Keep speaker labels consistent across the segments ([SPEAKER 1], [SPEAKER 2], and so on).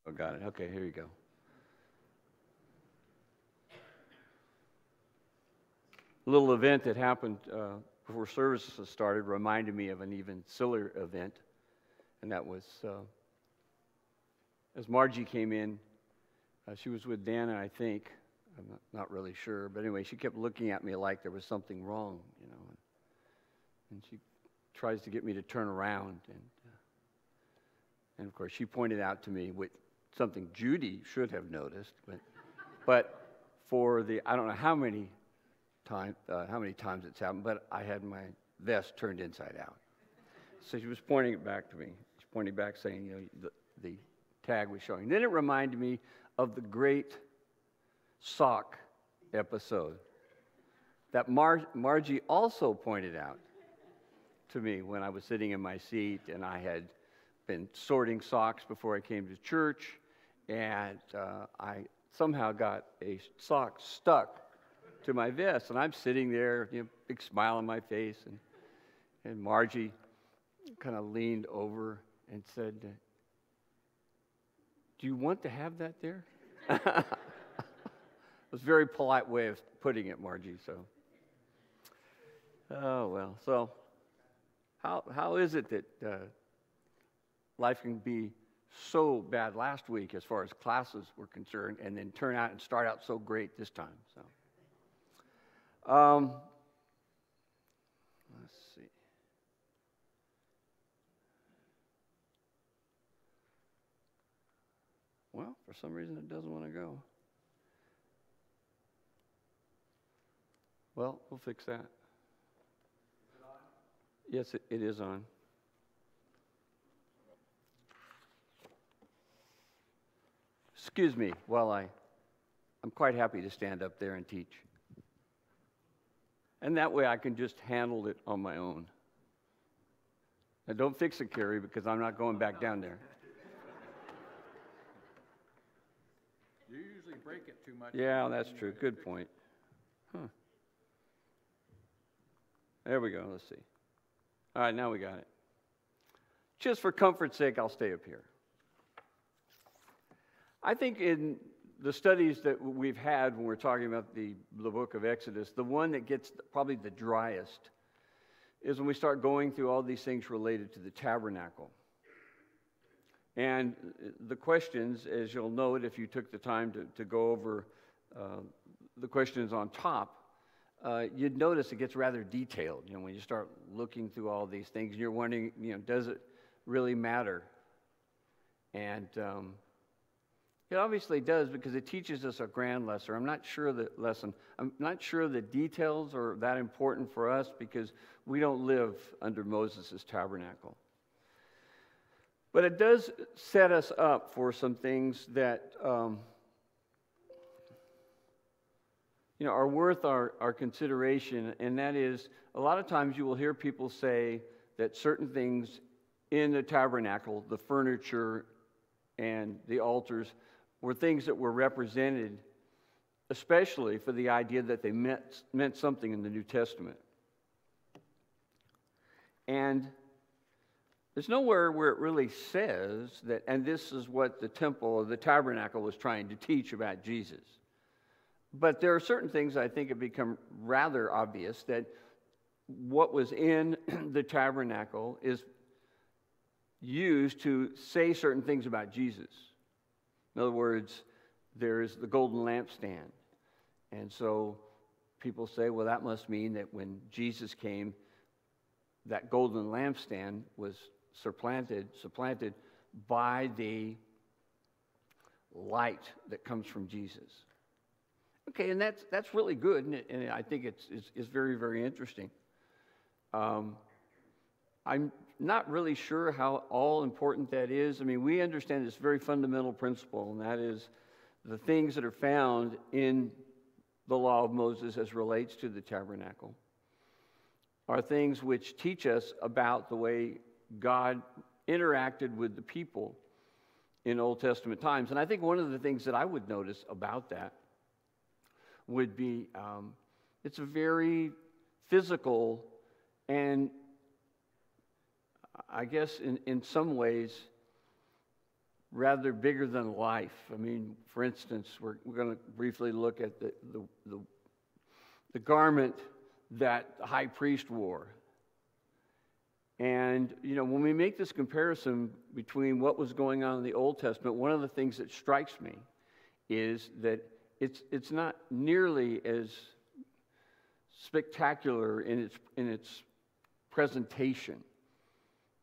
[SPEAKER 1] Oh, got it. Okay, here you go. A little event that happened before services started reminded me of an even sillier event, and that was as Margie came in, she was with Dana, I think. I'm not really sure, but anyway, she kept looking at me like there was something wrong, you know, and she tries to get me to turn around, and of course she pointed out to me something Judy should have noticed, but for the I don't know how many times it's happened, but I had my vest turned inside out. So she was pointing it back to me. She's pointing back, saying, you know, the tag was showing. Then it reminded me of the great sock episode that Margie also pointed out to me when I was sitting in my seat, and I had been sorting socks before I came to church, and I somehow got a sock stuck to my vest, and I'm sitting there, you know, big smile on my face, and Margie kind of leaned over and said, "Do you want to have that there?" It was a very polite way of putting it, Margie. So, oh well. So, how is it that life can be so bad last week as far as classes were concerned, and then turn out and start out so great this time? So. Let's see. Well, for some reason it doesn't want to go. Well, we'll fix that. Yes, it is on. Excuse me while I'm quite happy to stand up there and teach. And that way I can just handle it on my own. Now don't fix it, Carrie, because I'm not going back down there.
[SPEAKER 2] You usually break it too much.
[SPEAKER 1] Yeah, that's true. Good point. Huh. There we go. Let's see. All right, now we got it. Just for comfort's sake, I'll stay up here. I think in the studies that we've had when we're talking about the book of Exodus, the one that gets probably the driest is when we start going through all these things related to the tabernacle. And the questions, as you'll note if you took the time to go over the questions on top, you'd notice it gets rather detailed. You know, when you start looking through all these things, you're wondering, you know, does it really matter? And it obviously does, because it teaches us a grand lesson. I'm not sure the details are that important for us, because we don't live under Moses' tabernacle. But it does set us up for some things that are worth our consideration, and that is, a lot of times you will hear people say that certain things in the tabernacle, the furniture and the altars, were things that were represented, especially for the idea that they meant something in the New Testament. And there's nowhere where it really says that, and this is what the temple or the tabernacle was trying to teach about Jesus. But there are certain things I think have become rather obvious, that what was in the tabernacle is used to say certain things about Jesus. In other words, there's the golden lampstand. And so people say, well, that must mean that when Jesus came, that golden lampstand was supplanted by the light that comes from Jesus. Okay, and that's really good, and I think it's very, very interesting. I'm not really sure how all important that is. I mean, we understand this very fundamental principle, and that is the things that are found in the law of Moses as relates to the tabernacle are things which teach us about the way God interacted with the people in Old Testament times. And I think one of the things that I would notice about that would be it's a very physical, and I guess in some ways rather bigger than life. I mean, for instance, we're going to briefly look at the garment that the high priest wore. And, when we make this comparison between what was going on in the Old Testament, one of the things that strikes me is that it's not nearly as spectacular in its presentation.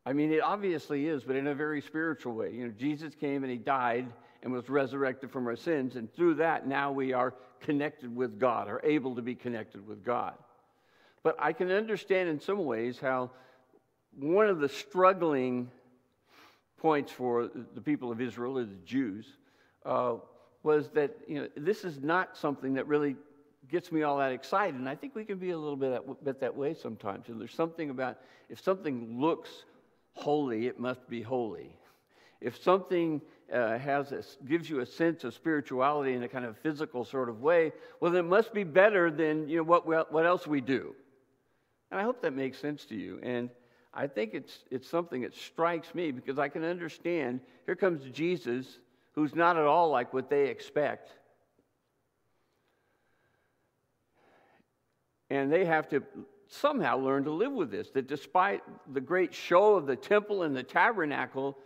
[SPEAKER 1] I mean, it obviously is, but in a very spiritual way. Jesus came and he died and was resurrected from our sins, and through that, now we are connected with God, are able to be connected with God. But I can understand in some ways how one of the struggling points for the people of Israel, or the Jews, was that this is not something that really gets me all that excited. And I think we can be a little bit that way sometimes. And there's something about, if something looks holy, it must be holy. If something gives you a sense of spirituality in a kind of physical sort of way, well, then it must be better than what else we do. And I hope that makes sense to you. And I think it's something that strikes me, because I can understand, here comes Jesus, who's not at all like what they expect. And they have to somehow learn to live with this, that despite the great show of the temple and the tabernacle,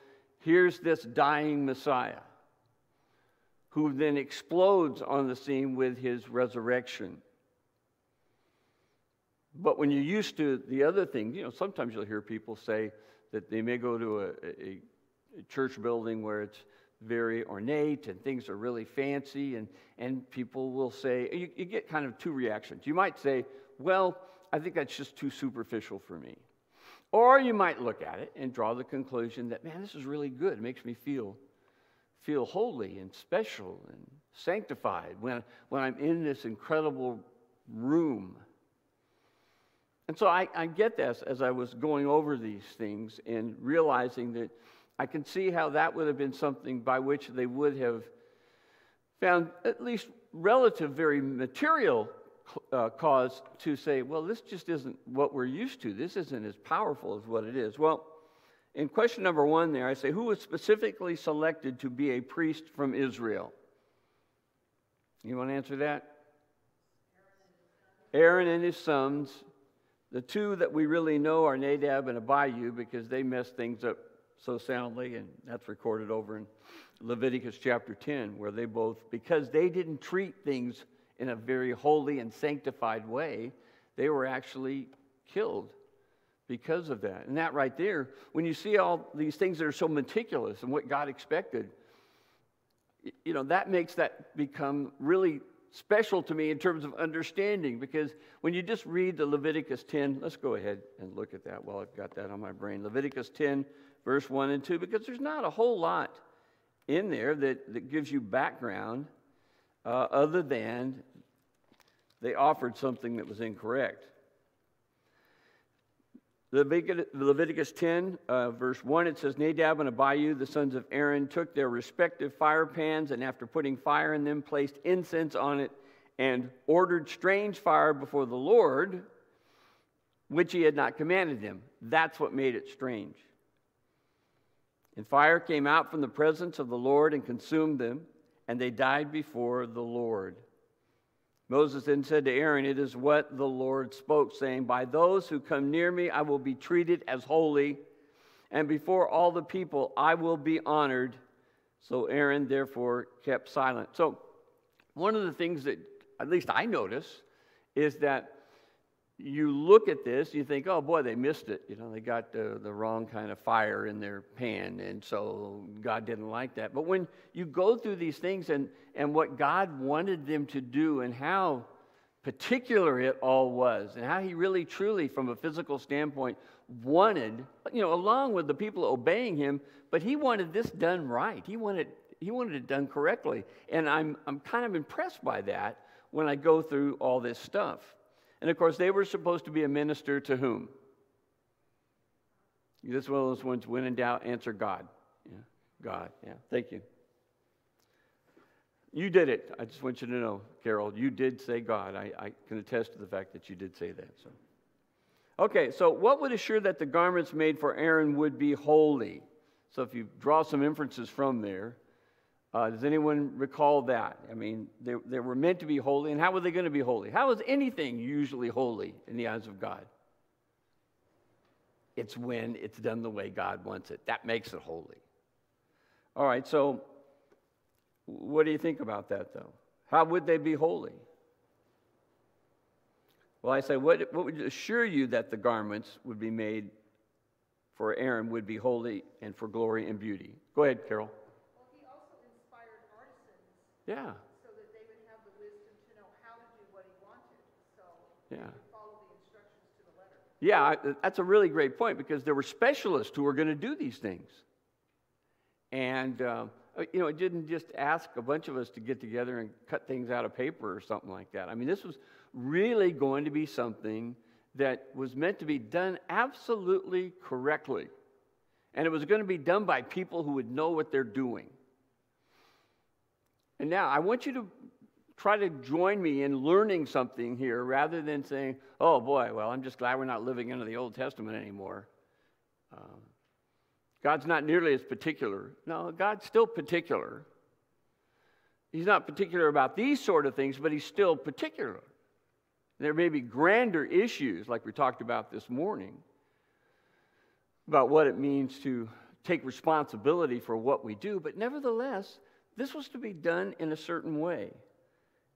[SPEAKER 1] here's this dying Messiah, who then explodes on the scene with his resurrection. But when you're used to the other things, sometimes you'll hear people say that they may go to a church building where it's very ornate and things are really fancy, and people will say, you get kind of two reactions. You might say, well, I think that's just too superficial for me. Or you might look at it and draw the conclusion that, man, this is really good. It makes me feel holy and special and sanctified when I'm in this incredible room. And so I get this as I was going over these things and realizing that I can see how that would have been something by which they would have found at least relative, very material cause to say, well, this just isn't what we're used to. This isn't as powerful as what it is. Well, in question number 1 there, I say, who was specifically selected to be a priest from Israel? You want to answer that? Aaron and his sons. The two that we really know are Nadab and Abihu, because they messed things up so soundly, and that's recorded over in Leviticus chapter 10, where they both, because they didn't treat things in a very holy and sanctified way, they were actually killed because of that. And that right there, when you see all these things that are so meticulous and what God expected, that makes that become really special to me in terms of understanding, because when you just read the Leviticus 10, let's go ahead and look at that while I've got that on my brain. Leviticus 10, verse 1 and 2, because there's not a whole lot in there that gives you background other than they offered something that was incorrect. Leviticus 10, verse 1, it says, Nadab and Abihu, the sons of Aaron, took their respective fire pans, and after putting fire in them, placed incense on it, and ordered strange fire before the Lord, which he had not commanded them. That's what made it strange. And fire came out from the presence of the Lord and consumed them, and they died before the Lord. Moses then said to Aaron, it is what the Lord spoke, saying, by those who come near me I will be treated as holy, and before all the people I will be honored. So Aaron therefore kept silent. So one of the things that at least I notice is that you look at this, you think, oh boy, they missed it. They got the wrong kind of fire in their pan, and so God didn't like that. But when you go through these things and what God wanted them to do and how particular it all was, and how he really truly, from a physical standpoint, wanted, along with the people obeying him, but he wanted this done right. He wanted it done correctly. And I'm kind of impressed by that when I go through all this stuff. And of course, they were supposed to be a minister to whom? This is one of those ones, when in doubt, answer God. Yeah, God, yeah, thank you. You did it. I just want you to know, Carol, you did say God. I can attest to the fact that you did say that. So, okay, so what would assure that the garments made for Aaron would be holy? So if you draw some inferences from there, does anyone recall that? I mean, they were meant to be holy, and how were they going to be holy? How is anything usually holy in the eyes of God? It's when it's done the way God wants it. That makes it holy. All right, so what do you think about that, though? How would they be holy? Well, I say, what would assure you that the garments would be made for Aaron would be holy and for glory and beauty? Go ahead, Carol.
[SPEAKER 3] Well, he also inspired artisans
[SPEAKER 1] Yeah,
[SPEAKER 3] so that they would have the wisdom to know how to do what he wanted. So
[SPEAKER 1] yeah.
[SPEAKER 3] they could follow the instructions to the letter.
[SPEAKER 1] Yeah, that's a really great point, because there were specialists who were going to do these things. And, it didn't just ask a bunch of us to get together and cut things out of paper or something like that. I mean, this was really going to be something that was meant to be done absolutely correctly. And it was going to be done by people who would know what they're doing. And now, I want you to try to join me in learning something here, rather than saying, oh boy, well, I'm just glad we're not living under the Old Testament anymore. God's not nearly as particular. No, God's still particular. He's not particular about these sort of things, but he's still particular. There may be grander issues, like we talked about this morning, about what it means to take responsibility for what we do, but nevertheless, this was to be done in a certain way.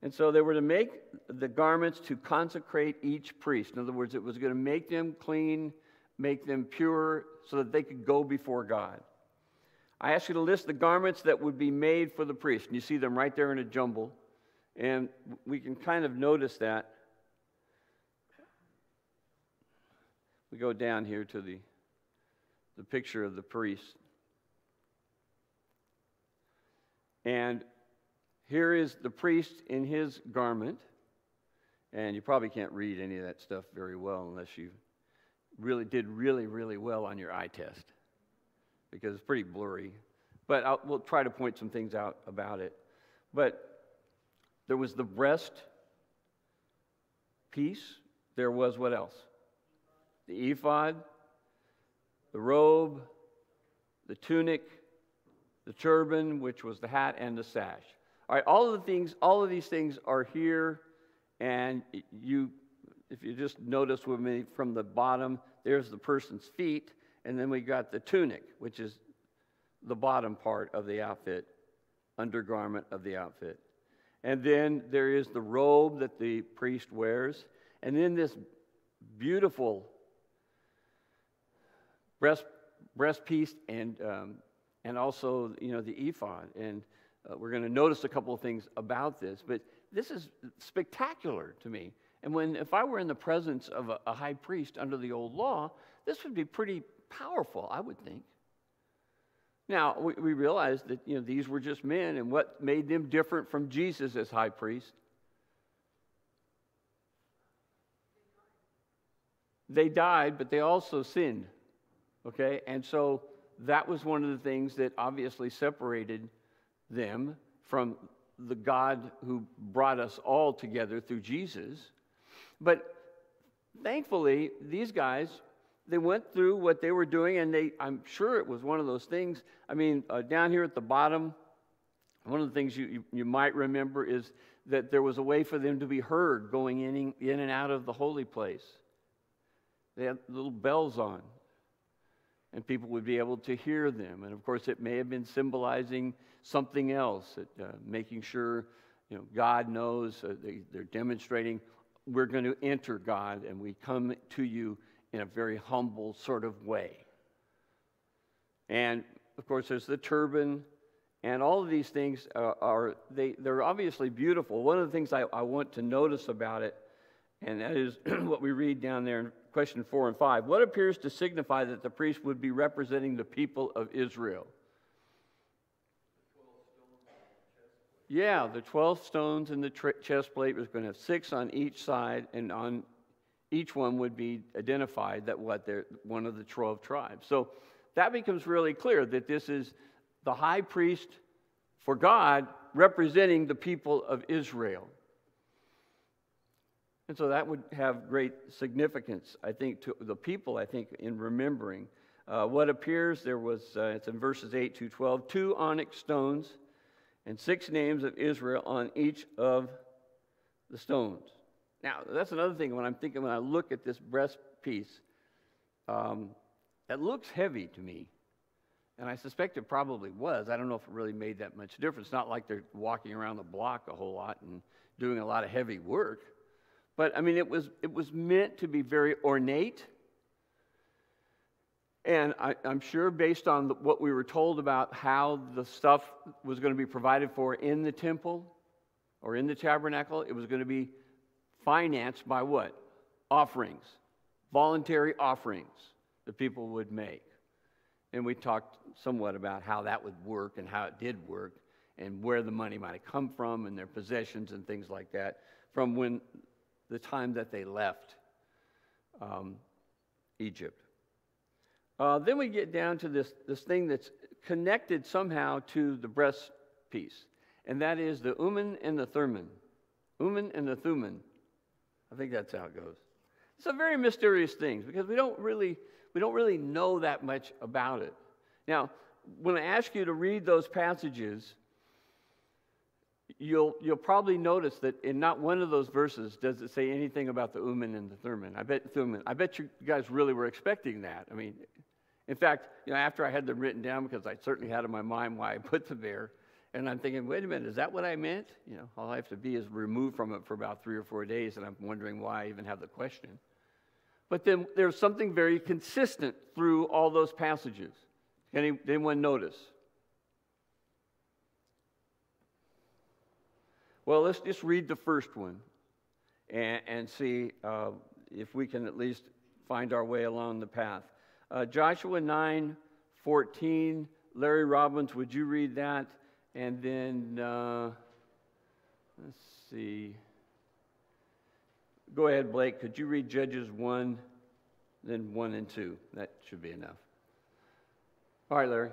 [SPEAKER 1] And so they were to make the garments to consecrate each priest. In other words, it was going to make them clean, make them pure, so that they could go before God. I asked you to list the garments that would be made for the priest. And you see them right there in a jumble. And we can kind of notice that. We go down here to the picture of the priest. And here is the priest in his garment. And you probably can't read any of that stuff very well unless you did really well on your eye test, because it's pretty blurry. But we'll try to point some things out about it. But there was the breast piece. There was what else? The ephod, the robe, the tunic, the turban, which was the hat, and the sash. All right, all of these things are here, and if you just notice with me from the bottom, there's the person's feet, and then we got the tunic, which is the bottom part of the outfit, undergarment of the outfit. And then there is the robe that the priest wears, and then this beautiful breast piece, and also the ephod. And we're going to notice a couple of things about this, but this is spectacular to me. And if I were in the presence of a high priest under the old law, this would be pretty powerful, I would think. Now, we realize that these were just men, and what made them different from Jesus as high priest? They died, but they also sinned. Okay? And so that was one of the things that obviously separated them from the God who brought us all together through Jesus. But thankfully, these guys, they went through what they were doing, and I'm sure it was one of those things. I mean, down here at the bottom, one of the things you might remember is that there was a way for them to be heard going in and out of the holy place. They had little bells on, and people would be able to hear them. And of course, it may have been symbolizing something else, making sure God knows. They're demonstrating, we're going to enter, God, and we come to you in a very humble sort of way. And of course, there's the turban, and all of these things they're obviously beautiful. One of the things I want to notice about it, and that is what we read down there in question 4 and 5. What appears to signify that the priest would be representing the people of Israel? Yeah, the 12 stones in the chest plate was going to have 6 on each side, and on each one would be identified that they're one of the 12 tribes. So that becomes really clear that this is the high priest for God representing the people of Israel. And so that would have great significance, I think, to the people, in remembering. What appears, there was, it's in verses 8 to 12, 2 onyx stones and 6 names of Israel on each of the stones. Now, that's another thing when I look at this breast piece, it looks heavy to me. And I suspect it probably was. I don't know if it really made that much difference. It's not like they're walking around the block a whole lot and doing a lot of heavy work. But, I mean, it was meant to be very ornate. And I'm sure based on what we were told about how the stuff was going to be provided for in the temple or in the tabernacle, it was going to be financed by what? Offerings. Voluntary offerings that people would make. And we talked somewhat about how that would work and how it did work and where the money might have come from and their possessions and things like that from the time that they left Egypt. Then we get down to this thing that's connected somehow to the breast piece, and that is the Urim and the Thummim. Urim and the Thummim. I think that's how it goes. It's a very mysterious thing because we don't really know that much about it. Now, when I ask you to read those passages, you'll probably notice that in not one of those verses does it say anything about the Urim and the Thummim. I bet you guys really were expecting that. I mean, in fact, after I had them written down, because I certainly had in my mind why I put them there, and I'm thinking, wait a minute, is that what I meant? All I have to be is removed from it for about 3 or 4 days, and I'm wondering why I even have the question. But then there's something very consistent through all those passages. Anyone notice? Well, let's just read the first one and see if we can at least find our way along the path. Joshua 9:14. Larry Robbins, would you read that? And then, let's see. Go ahead, Blake. Could you read Judges 1, then 1 and 2? That should be enough. All right, Larry.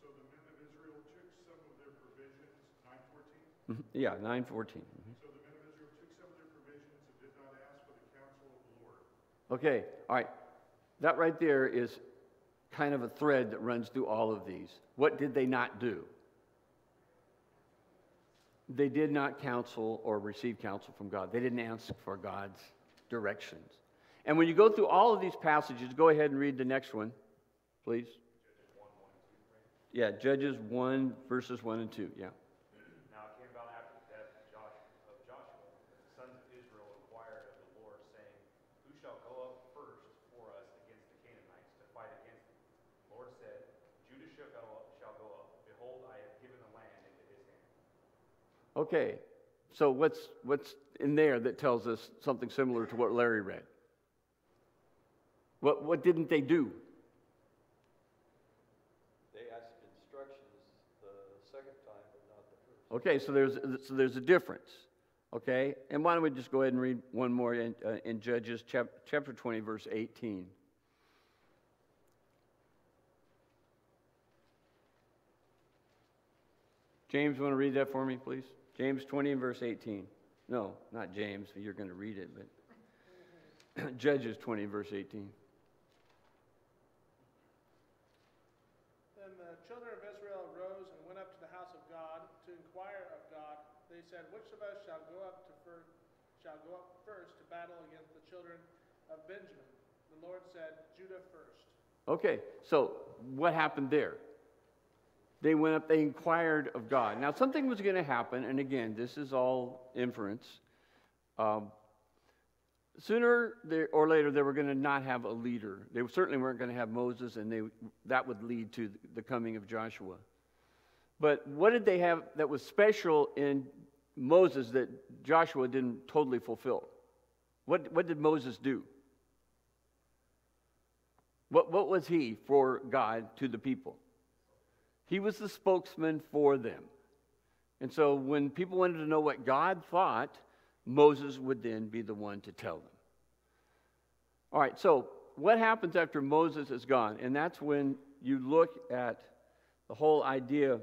[SPEAKER 4] So the men of Israel took some of their provisions, 9:14?
[SPEAKER 1] Mm-hmm. Yeah, 9:14. Mm-hmm.
[SPEAKER 4] So the men of Israel took some of their provisions and did not ask for the counsel of the Lord.
[SPEAKER 1] Okay, all right. That right there is kind of a thread that runs through all of these. What did they not do? They did not counsel or receive counsel from God. They didn't ask for God's directions. And when you go through all of these passages, go ahead and read the next one, please. Yeah, Judges 1, verses 1 and 2, yeah.
[SPEAKER 5] Now it came about after the death of Joshua, that the sons of Israel inquired of the Lord, saying, Who shall go up first for us against the Canaanites to fight against them? The Lord said, Judah shall go up. Behold, I have given the land into his hand.
[SPEAKER 1] Okay, so what's in there that tells us something similar to what Larry read? What didn't they do?
[SPEAKER 6] They asked instructions the second time, but not the first.
[SPEAKER 1] Okay, so there's a difference. Okay, and why don't we just go ahead and read one more in Judges chapter 20, verse 18. James, you want to read that for me, please? James 20 and verse 18. No, not James. You're going to read it, but Judges 20, verse 18.
[SPEAKER 7] Then the children of Israel arose and went up to the house of God to inquire of God. They said, Which of us shall go up first to battle against the children of Benjamin? The Lord said, Judah first. Okay,
[SPEAKER 1] so what happened there? They went up, they inquired of God. Now, something was going to happen, and again, this is all inference. Sooner or later, they were going to not have a leader. They certainly weren't going to have Moses, and that would lead to the coming of Joshua. But what did they have that was special in Moses that Joshua didn't totally fulfill? What did Moses do? What was he for God to the people? He was the spokesman for them. And so when people wanted to know what God thought, Moses would then be the one to tell them. All right, so what happens after Moses is gone? And that's when you look at the whole idea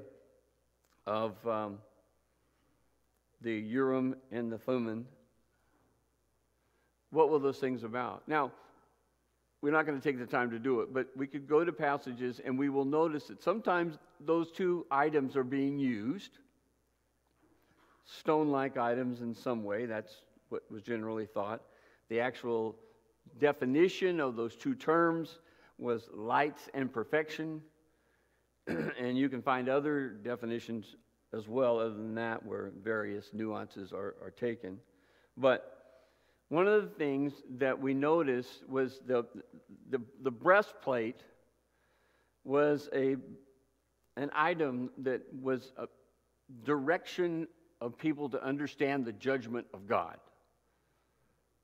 [SPEAKER 1] of the Urim and the Thummim what were those things about? Now, we're not going to take the time to do it, but we could go to passages and we will notice that sometimes those two items are being used, stone-like items in some way. That's what was generally thought. The actual definition of those two terms was lights and perfection. And you can find other definitions as well, other than that, where various nuances are taken. But one of the things that we noticed was the breastplate was an item that was a direction of people to understand the judgment of God.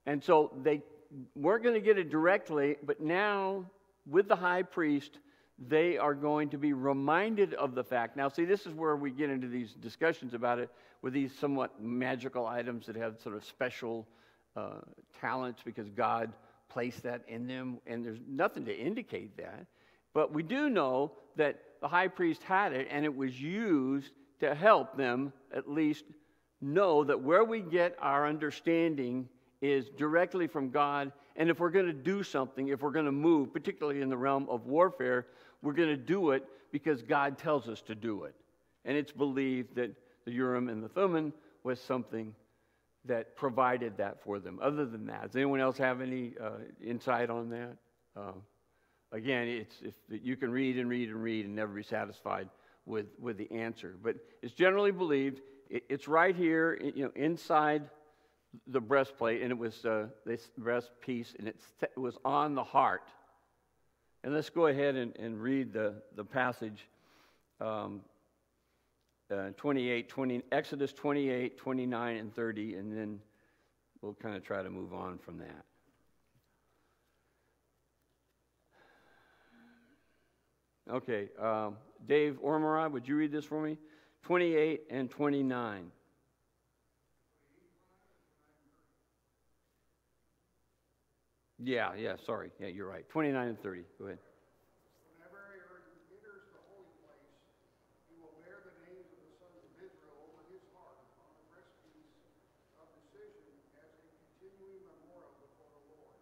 [SPEAKER 1] And so they weren't going to get it directly, but now with the high priest, they are going to be reminded of the fact. Now, see, this is where we get into these discussions about it with these somewhat magical items that have sort of special talents because God placed that in them, and there's nothing to indicate that. But we do know that the high priest had it, and it was used to help them at least know that where we get our understanding is directly from God. And if we're going to do something, if we're going to move, particularly in the realm of warfare, we're going to do it because God tells us to do it. And it's believed that the Urim and the Thummim was something that provided that for them. Other than that, does anyone else have any insight on that? Again, if you can read and read and read and never be satisfied with the answer. But it's generally believed, it's right here, inside the breastplate, and it was this breast piece, and it was on the heart. And let's go ahead and read the passage, Exodus 28, 29, and 30, and then we'll kind of try to move on from that. Okay, Dave Ormerod, would you read this for me? 28 and 29. Yeah, sorry. Yeah, you're right. 29 and 30. Go ahead.
[SPEAKER 4] Whenever he enters the holy place, he will bear the names of the sons of Israel over his heart on the breastpiece of decision as a continuing memorial before the Lord.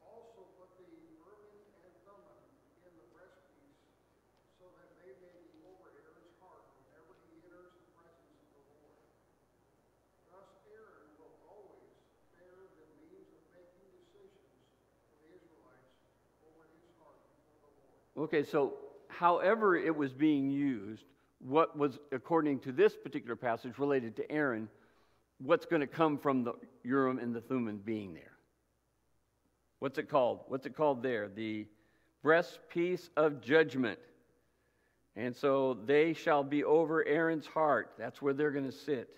[SPEAKER 4] Also put the Urim and Thummim in the breastpiece so that they may be over Aaron's heart whenever he enters the presence of the Lord. Thus Aaron will always bear the means of making decisions for the Israelites over his heart before the Lord.
[SPEAKER 1] Okay, so however it was being used, what was, according to this particular passage, related to Aaron, what's going to come from the Urim and the Thummim being there? What's it called? What's it called there? The breastpiece of judgment. And so they shall be over Aaron's heart. That's where they're going to sit.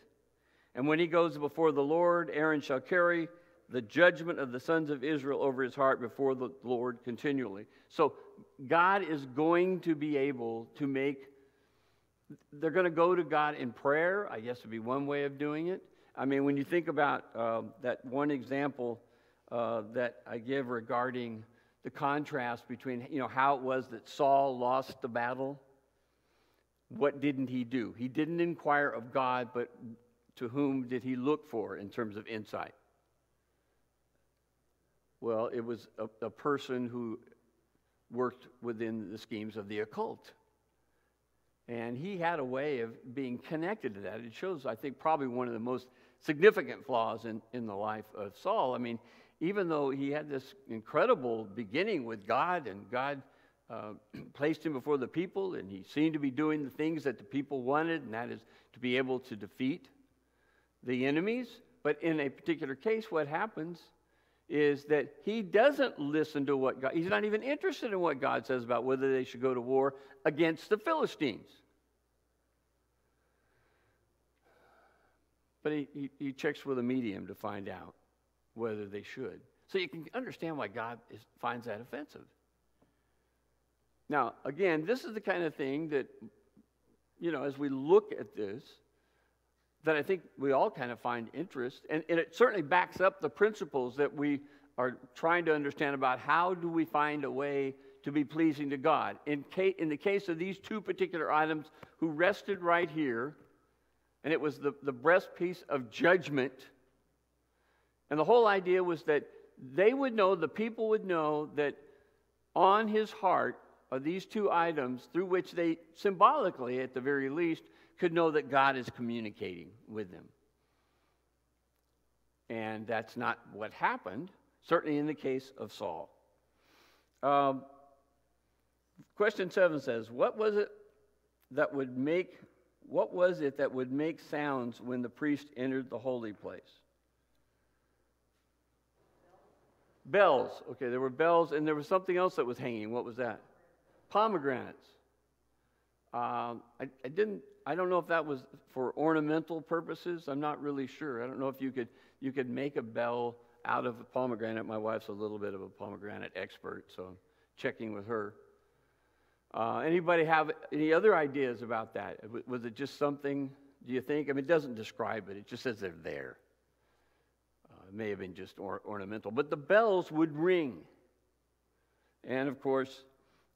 [SPEAKER 1] And when he goes before the Lord, Aaron shall carry the judgment of the sons of Israel over his heart before the Lord continually. So God is going to be able to they're going to go to God in prayer, I guess would be one way of doing it. I mean, when you think about that one example that I give regarding the contrast between, how it was that Saul lost the battle, what didn't he do? He didn't inquire of God, but to whom did he look for in terms of insight? Well, it was a person who worked within the schemes of the occult. And he had a way of being connected to that. It shows, I think, probably one of the most significant flaws in the life of Saul. I mean, even though he had this incredible beginning with God, and God placed him before the people, and he seemed to be doing the things that the people wanted, and that is to be able to defeat the enemies. But in a particular case, what happens is that he doesn't listen to what God, he's not even interested in what God says about whether they should go to war against the Philistines. But he checks with a medium to find out whether they should. So you can understand why God finds that offensive. Now, again, this is the kind of thing that, as we look at this, that I think we all kind of find interest, and it certainly backs up the principles that we are trying to understand about how do we find a way to be pleasing to God. In the case of these two particular items who rested right here, and it was the breastpiece of judgment. And the whole idea was that they would know, the people would know that on his heart are these two items through which they symbolically, at the very least, could know that God is communicating with them. And that's not what happened, certainly in the case of Saul. Question 7 says, what was it that would make sounds when the priest entered the holy place? Bells. Okay, there were bells, and there was something else that was hanging. What was that? Pomegranates. I don't know if that was for ornamental purposes. I'm not really sure. I don't know if you could make a bell out of a pomegranate. My wife's a little bit of a pomegranate expert, so I'm checking with her. Anybody have any other ideas about that? Was it just something, do you think? I mean, it doesn't describe it. It just says they're there. It may have been just ornamental. But the bells would ring. And, of course,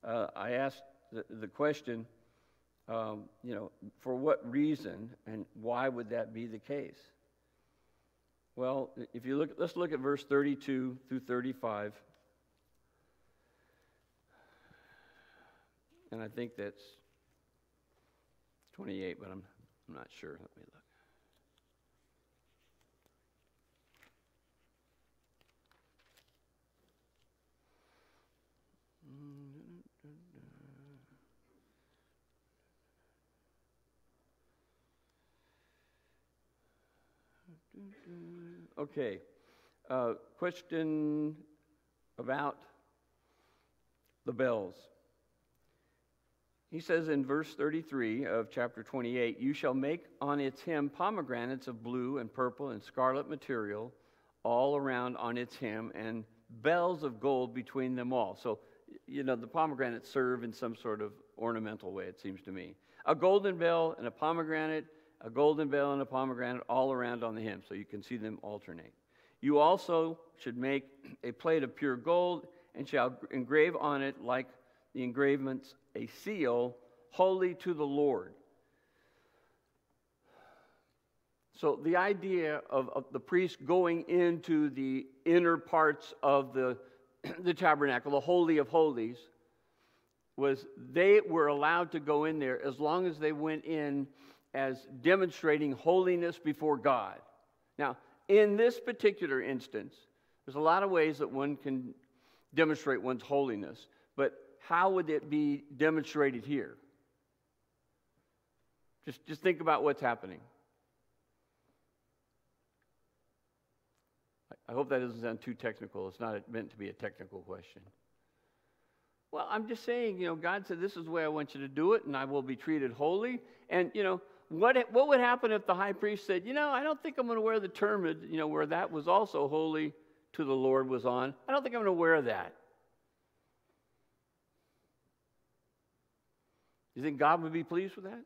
[SPEAKER 1] I asked the question, for what reason and why would that be the case? Well, let's look at verse 32 through 35. And I think that's 28, but I'm not sure. Let me look. Okay. Question about the bells. He says in verse 33 of chapter 28, you shall make on its hem pomegranates of blue and purple and scarlet material all around on its hem, and bells of gold between them all. So, the pomegranates serve in some sort of ornamental way, it seems to me. A golden bell and a pomegranate, a golden bell and a pomegranate all around on the hem, so you can see them alternate. You also should make a plate of pure gold and shall engrave on it, like the engravements, a seal, holy to the Lord. So the idea of the priest going into the inner parts of the tabernacle, the Holy of Holies, was they were allowed to go in there as long as they went in as demonstrating holiness before God. Now, in this particular instance, there's a lot of ways that one can demonstrate one's holiness, but how would it be demonstrated here? Just think about what's happening. I hope that doesn't sound too technical. It's not meant to be a technical question. Well, I'm just saying, God said, this is the way I want you to do it, and I will be treated holy. And, what would happen if the high priest said, I don't think I'm going to wear the turban, where that was also holy to the Lord was on. I don't think I'm going to wear that. You think God would be pleased with that?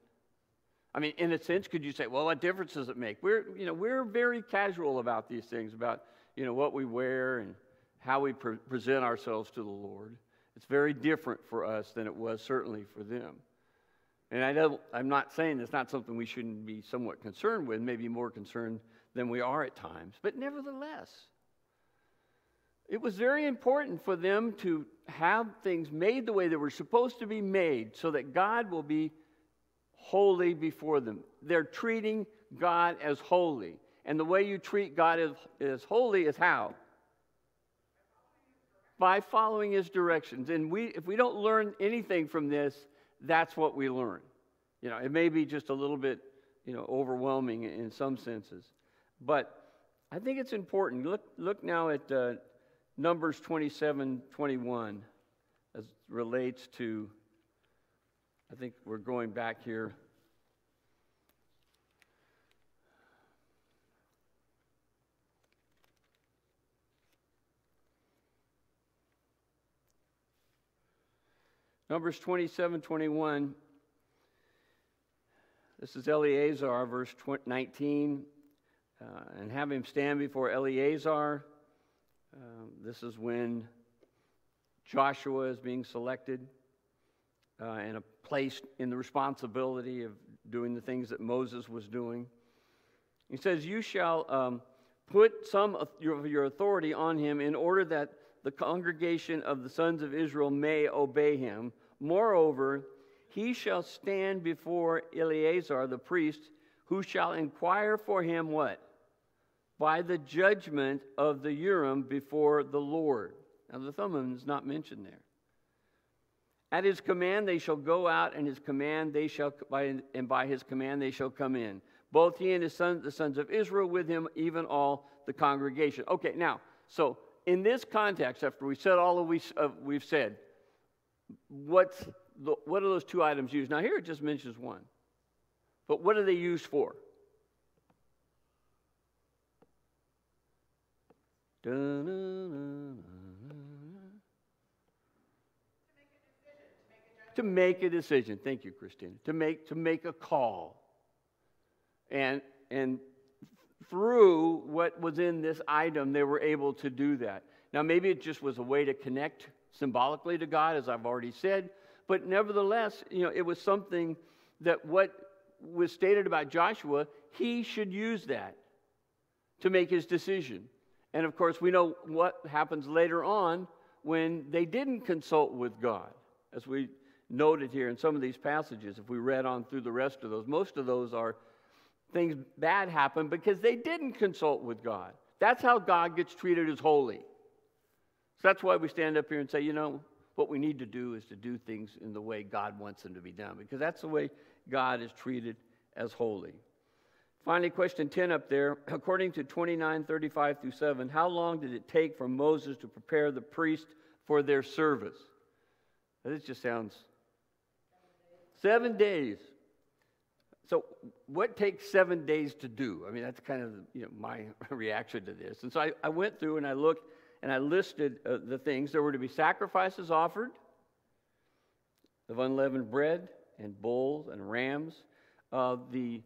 [SPEAKER 1] I mean, in a sense, could you say, well, what difference does it make? We're very casual about these things, about, what we wear and how we present ourselves to the Lord. It's very different for us than it was certainly for them. And I'm not saying it's not something we shouldn't be somewhat concerned with, maybe more concerned than we are at times. But nevertheless, it was very important for them to have things made the way they were supposed to be made so that God will be holy before them. They're treating God as holy. And the way you treat God as holy is how? By following His directions. And if we don't learn anything from this, that's what we learn. It may be just a little bit, overwhelming in some senses. But I think it's important. Look now at Numbers 27:21 as it relates to, I think we're going back here. Numbers 27:21. This is Eleazar, verse 19. And have him stand before Eleazar. This is when Joshua is being selected and placed in the responsibility of doing the things that Moses was doing. He says, you shall put some of your authority on him in order that the congregation of the sons of Israel may obey him. Moreover, he shall stand before Eleazar the priest, who shall inquire for him what? By the judgment of the Urim before the Lord. Now the Thummim is not mentioned there. At his command they shall go out, and by his command they shall come in. Both he and his sons, the sons of Israel, with him, even all the congregation. Okay, now, so in this context, after we said all we've said, what are those two items used? Now here it just mentions one. But what are they used for? To make a decision. Thank you, Christina. To make a call. And through what was in this item, they were able to do that. Now, maybe it just was a way to connect symbolically to God, as I've already said. But nevertheless, it was something that what was stated about Joshua, he should use that to make his decision. And of course, we know what happens later on when they didn't consult with God, as we noted here in some of these passages. If we read on through the rest of those, most of those are things bad happen because they didn't consult with God. That's how God gets treated as holy. So that's why we stand up here and say, what we need to do is to do things in the way God wants them to be done, because that's the way God is treated as holy. Finally, question 10 up there. According to 29:35-7, how long did it take for Moses to prepare the priest for their service? Now, this just sounds... 7 days. So what takes 7 days to do? I mean, that's kind of my reaction to this. And so I went through and I looked and I listed the things. There were to be sacrifices offered of unleavened bread and bulls and rams. The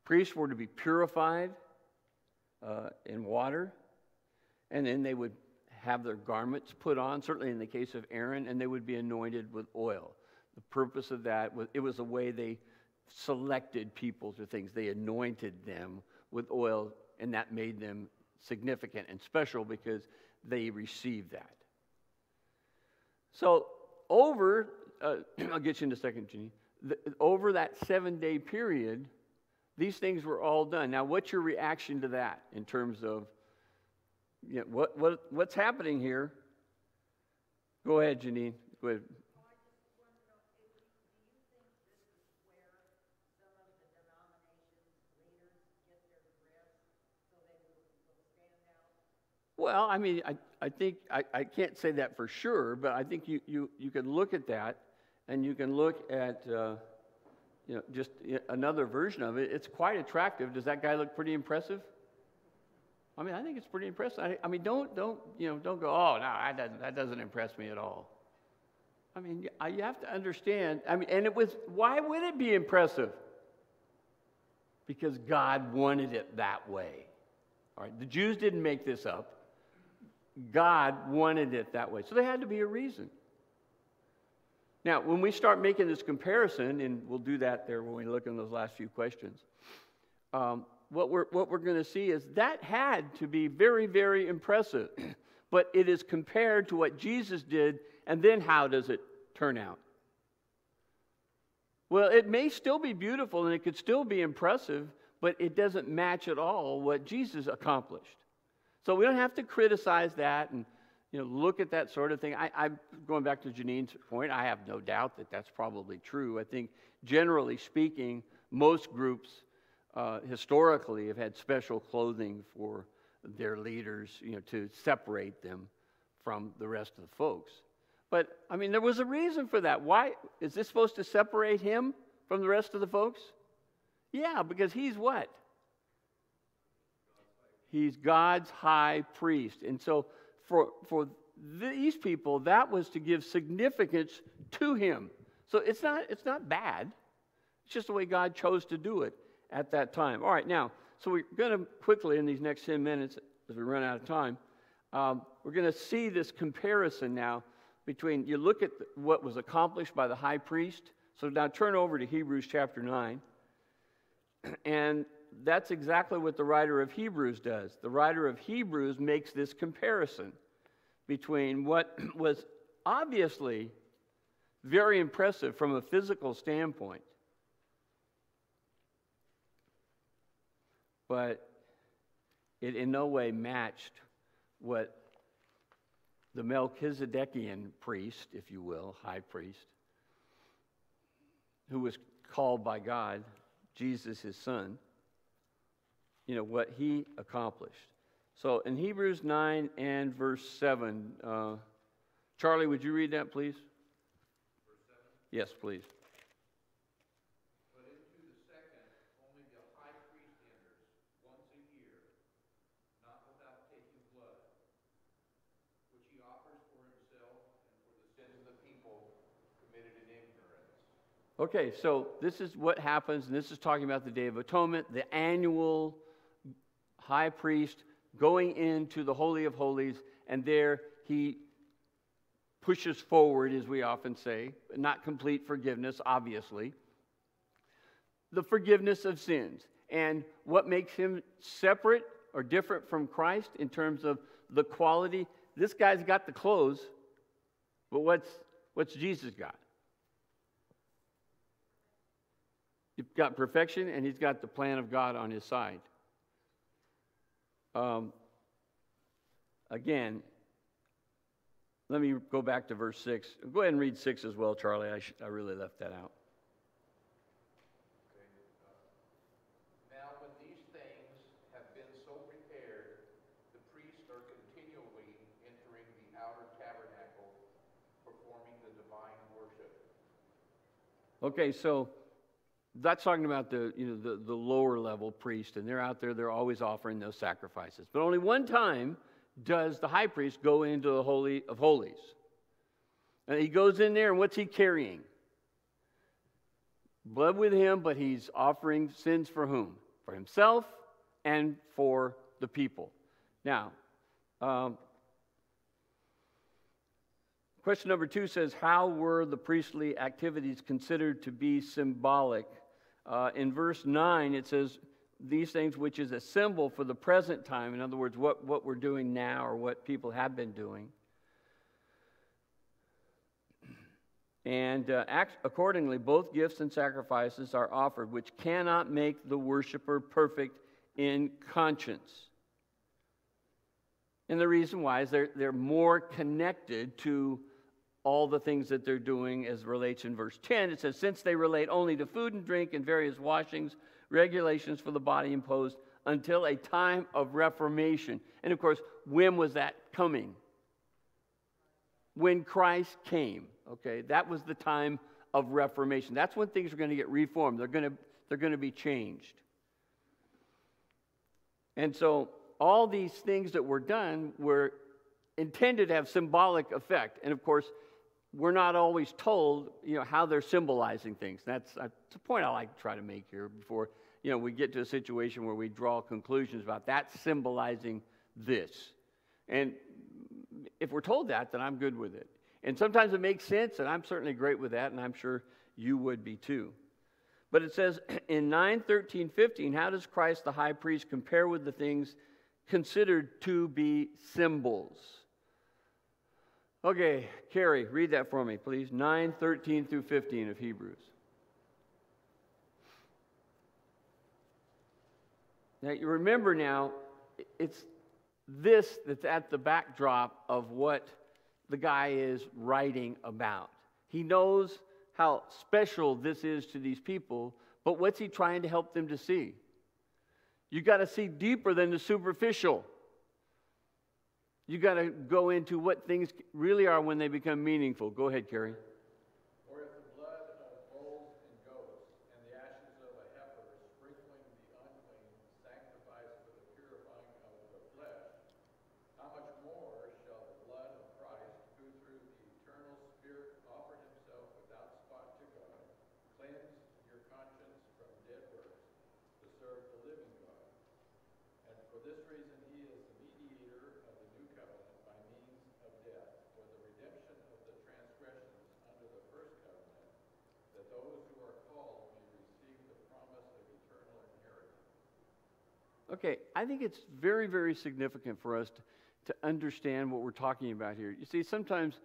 [SPEAKER 1] priests were to be purified in water, and then they would have their garments put on, certainly in the case of Aaron, and they would be anointed with oil. The purpose of that was, it was a way they selected people to things. They anointed them with oil, and that made them significant and special because they received that. So over, I'll get you in a second, Jenny. Over that 7-day period, these things were all done. Now, what's your reaction to that in terms of what's happening here? Go ahead, Janine. Go ahead. Well, I mean, I think, I can't say that for sure, but I think you can look at that, and you can look at, just another version of it. It's quite attractive. Does that guy look pretty impressive? I mean, I think it's pretty impressive. I mean, don't go, oh, no, that doesn't impress me at all. I mean, you have to understand, and why would it be impressive? Because God wanted it that way. All right, the Jews didn't make this up. God wanted it that way. So there had to be a reason. Now, when we start making this comparison, and we'll do that there when we look in those last few questions, what we're going to see is that had to be very, very impressive. But it is compared to what Jesus did, and then how does it turn out? Well, it may still be beautiful, and it could still be impressive, but it doesn't match at all what Jesus accomplished. So we don't have to criticize that and look at that sort of thing. I'm going back to Janine's point. I have no doubt that that's probably true. I think generally speaking, most groups historically have had special clothing for their leaders, to separate them from the rest of the folks. But I mean, there was a reason for that. Why is this supposed to separate him from the rest of the folks? Yeah, because he's what? He's God's high priest. And so for these people, that was to give significance to him. So it's not bad. It's just the way God chose to do it at that time. All right, now, so we're going to quickly, in these next 10 minutes, as we run out of time, we're going to see this comparison now between, you look at what was accomplished by the high priest. So now turn over to Hebrews chapter 9. And that's exactly what the writer of Hebrews does. The writer of Hebrews makes this comparison between what was obviously very impressive from a physical standpoint, but it in no way matched what the Melchizedekian priest, if you will, high priest, who was called by God, Jesus his son, what he accomplished. So in Hebrews 9 and verse 7, Charlie, would you read that, please?
[SPEAKER 8] Verse 7?
[SPEAKER 1] Yes, please.
[SPEAKER 8] But into the second, only the high priest enters once a year, not without taking blood, which he offers for himself and for the sins of the people committed in ignorance.
[SPEAKER 1] Okay, so this is what happens, and this is talking about the Day of Atonement, the annual high priest going into the Holy of Holies, and there he pushes forward, as we often say, not complete forgiveness, obviously, the forgiveness of sins. And what makes him separate or different from Christ in terms of the quality? This guy's got the clothes, but what's Jesus got? He's got perfection, and he's got the plan of God on his side. Again, let me go back to verse 6. Go ahead and read 6 as well, Charlie. I really left that out.
[SPEAKER 8] Okay. Now when these things have been so prepared, the priests are continually entering the outer tabernacle, performing the divine worship.
[SPEAKER 1] Okay, so that's talking about the lower level priest, and they're out there, they're always offering those sacrifices. But only one time does the high priest go into the Holy of Holies. And he goes in there, and what's he carrying? Blood with him, but he's offering sins for whom? For himself and for the people. Now, question number 2 says, how were the priestly activities considered to be symbolic? In verse 9, it says, these things which is a symbol for the present time. In other words, what we're doing now or what people have been doing. And accordingly, both gifts and sacrifices are offered, which cannot make the worshiper perfect in conscience. And the reason why is they're more connected to all the things that they're doing as relates in verse 10. It says, since they relate only to food and drink and various washings, regulations for the body imposed until a time of reformation. And of course, when was that coming? When Christ came. Okay, that was the time of reformation. That's when things are going to get reformed. They're going to be changed. And so all these things that were done were intended to have symbolic effect. And of course, we're not always told, how they're symbolizing things. That's a point I like to try to make here before, we get to a situation where we draw conclusions about that symbolizing this. And if we're told that, then I'm good with it. And sometimes it makes sense, and I'm certainly great with that, and I'm sure you would be too. But it says in 9:13-15, how does Christ the high priest compare with the things considered to be symbols? Okay, Carrie, read that for me, please. 9:13-15 of Hebrews. Now, you remember now, it's this that's at the backdrop of what the guy is writing about. He knows how special this is to these people, but what's he trying to help them to see? You got to see deeper than the superficial. You got to go into what things really are when they become meaningful. Go ahead, Carrie.
[SPEAKER 2] Or if the blood of bulls and goats and the ashes of a heifer sprinkling the unclean sanctifies for the purifying of the flesh, how much more shall the blood of Christ, who through the eternal Spirit offered himself without spot to God, cleanse your conscience from dead works to serve the living God? And for this reason he is the mediator of the new covenant by means of death, for the redemption of the transgressions under the first covenant, that those who are called may receive the promise of eternal inheritance.
[SPEAKER 1] Okay, I think it's very, very significant for us to understand what we're talking about here. You see, sometimes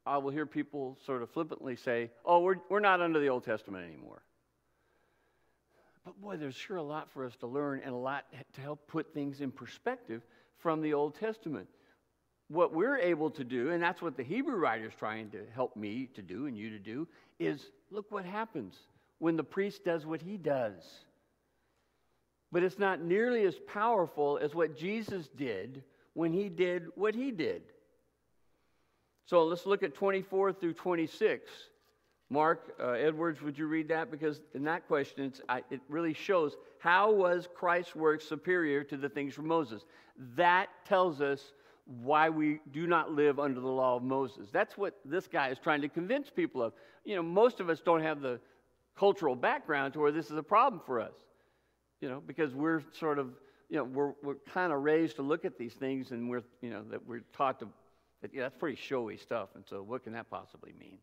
[SPEAKER 1] I will hear people sort of flippantly say, oh, we're not under the Old Testament anymore. But boy, there's sure a lot for us to learn and a lot to help put things in perspective from the Old Testament. What we're able to do, and that's what the Hebrew writer is trying to help me to do and you to do, is look what happens when the priest does what he does. But it's not nearly as powerful as what Jesus did when he did what he did. So let's look at 24 through 26. Mark Edwards, would you read that? Because in that question, it really shows how was Christ's work superior to the things from Moses. That tells us why we do not live under the law of Moses. That's what this guy is trying to convince people of. You know, most of us don't have the cultural background to where this is a problem for us. You know, because we're sort of, you know, we're kind of raised to look at these things, and we're, you know, that we're taught to, that, yeah, that's pretty showy stuff, and so what can that possibly mean?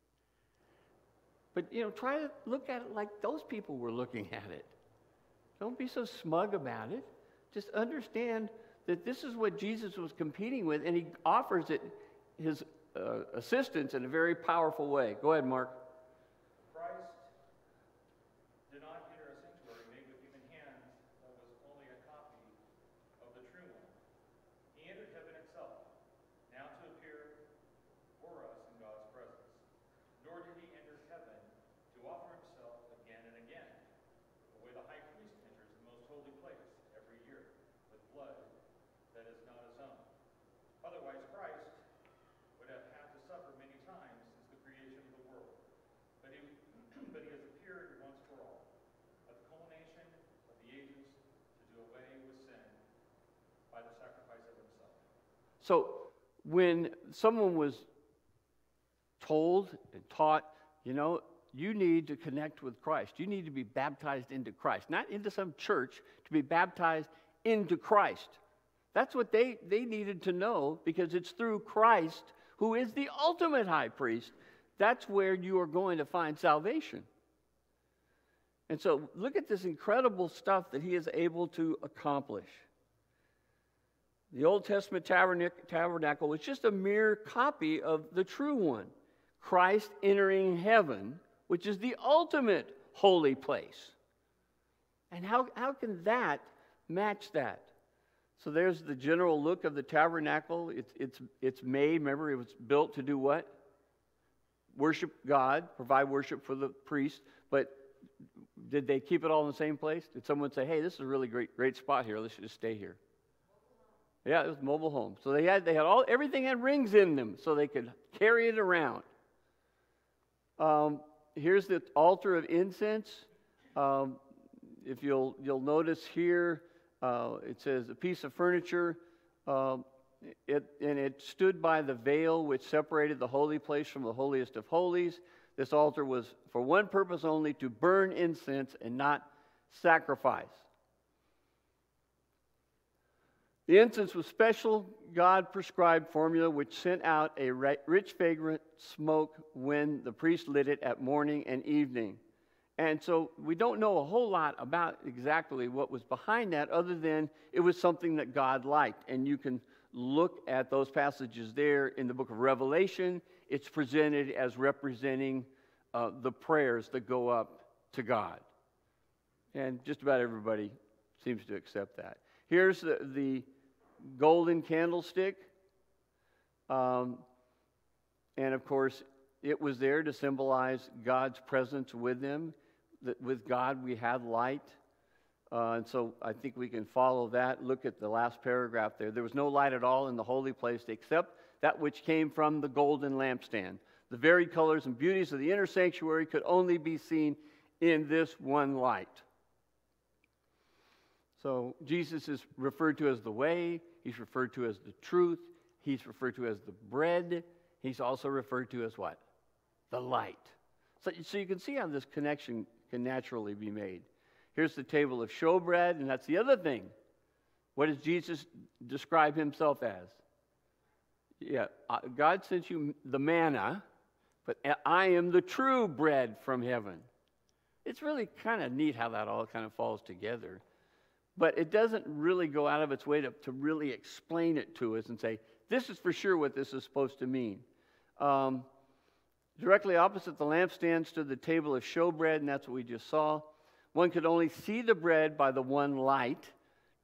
[SPEAKER 1] But, you know, try to look at it like those people were looking at it. Don't be so smug about it. Just understand that this is what Jesus was competing with, and he offers it his assistance in a very powerful way. Go ahead, Mark.
[SPEAKER 5] Christ did not enter a sanctuary made with human hands that was only a copy of the true one. He entered heaven itself, now to appear for us in God's presence. Nor did he enter heaven to offer himself again and again, the way the high priest enters the most holy place every year with blood that is not his own. Otherwise, Christ would have had to suffer many times since the creation of the world. But he has appeared once for all, at the culmination of the ages, to do away with sin by the sacrifice of himself.
[SPEAKER 1] So when someone was told and taught, you know, you need to connect with Christ. You need to be baptized into Christ. Not into some church, to be baptized into Christ. That's what they needed to know, because it's through Christ, who is the ultimate high priest. That's where you are going to find salvation. And so look at this incredible stuff that he is able to accomplish. The Old Testament tabernacle was just a mere copy of the true one. Christ entering heaven, which is the ultimate holy place. And how can that match that? So there's the general look of the tabernacle. It's made, remember, it was built to do what? Worship God, provide worship for the priest. But did they keep it all in the same place? Did someone say, hey, this is a really great spot here, let's just stay here? Yeah, it was a mobile home. So they had everything had rings in them so they could carry it around. Here's the altar of incense. If you'll notice here, it says a piece of furniture, it stood by the veil which separated the holy place from the holiest of holies. This altar was for one purpose only, to burn incense and not sacrifice. The incense was special God-prescribed formula which sent out a rich fragrant smoke when the priest lit it at morning and evening. And so we don't know a whole lot about exactly what was behind that, other than it was something that God liked. And you can look at those passages there in the book of Revelation. It's presented as representing the prayers that go up to God. And just about everybody seems to accept that. Here's the golden candlestick. And of course, it was there to symbolize God's presence with them. That with God we had light. And so I think we can follow that. Look at the last paragraph there. There was no light at all in the holy place except that which came from the golden lampstand. The varied colors and beauties of the inner sanctuary could only be seen in this one light. So Jesus is referred to as the way. He's referred to as the truth. He's referred to as the bread. He's also referred to as what? The light. So you can see how this connection can naturally be made. Here's the table of showbread, and that's the other thing. What does Jesus describe himself as? Yeah, God sent you the manna, but I am the true bread from heaven. It's really kind of neat how that all kind of falls together. but it doesn't really go out of its way to really explain it to us and say, this is for sure what this is supposed to mean. Directly opposite the lampstand stood the table of showbread, and that's what we just saw. One could only see the bread by the one light.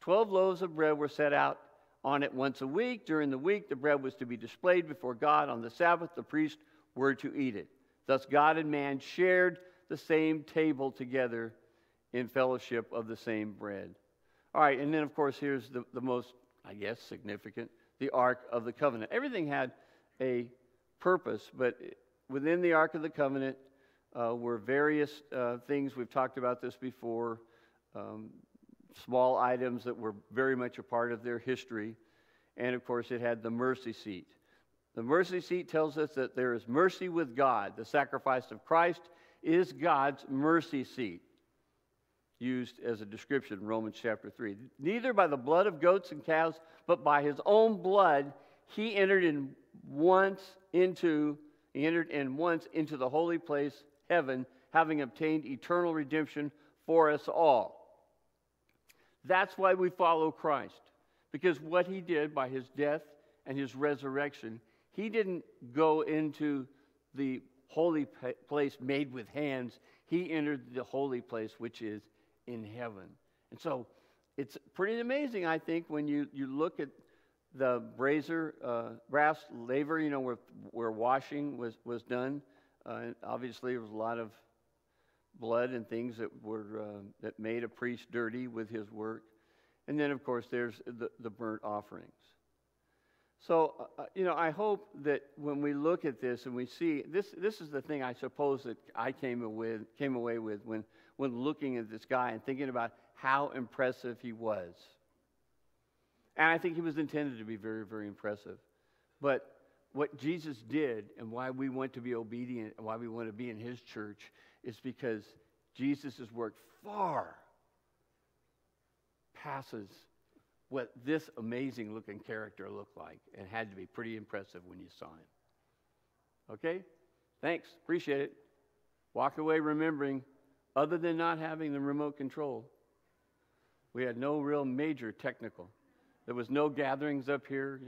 [SPEAKER 1] 12 loaves of bread were set out on it once a week. During the week, the bread was to be displayed before God. On the Sabbath, the priests were to eat it. Thus, God and man shared the same table together in fellowship of the same bread. All right, and then, of course, here's the most, I guess, significant, the Ark of the Covenant. Everything had a purpose, but within the Ark of the Covenant were various things. We've talked about this before. Small items that were very much a part of their history. And, of course, it had the mercy seat. The mercy seat tells us that there is mercy with God. The sacrifice of Christ is God's mercy seat, used as a description in Romans chapter 3. Neither by the blood of goats and calves, but by his own blood, he entered in once into the holy place, heaven, having obtained eternal redemption for us all. That's why we follow Christ. Because what he did by his death and his resurrection, he didn't go into the holy place made with hands. He entered the holy place, which is in heaven. And so it's pretty amazing, I think, when you look at the brass laver, where washing was done. Obviously, there was a lot of blood and things that made a priest dirty with his work. And then, of course, there's the burnt offerings. So, I hope that when we look at this and we see, this is the thing I suppose that I came away with when looking at this guy and thinking about how impressive he was. And I think he was intended to be very, very impressive. But what Jesus did and why we want to be obedient and why we want to be in his church is because Jesus' work far passes what this amazing looking character looked like, and had to be pretty impressive when you saw him. Okay? Thanks. Appreciate it. Walk away remembering, other than not having the remote control, we had no real major technical. There was no gatherings up here,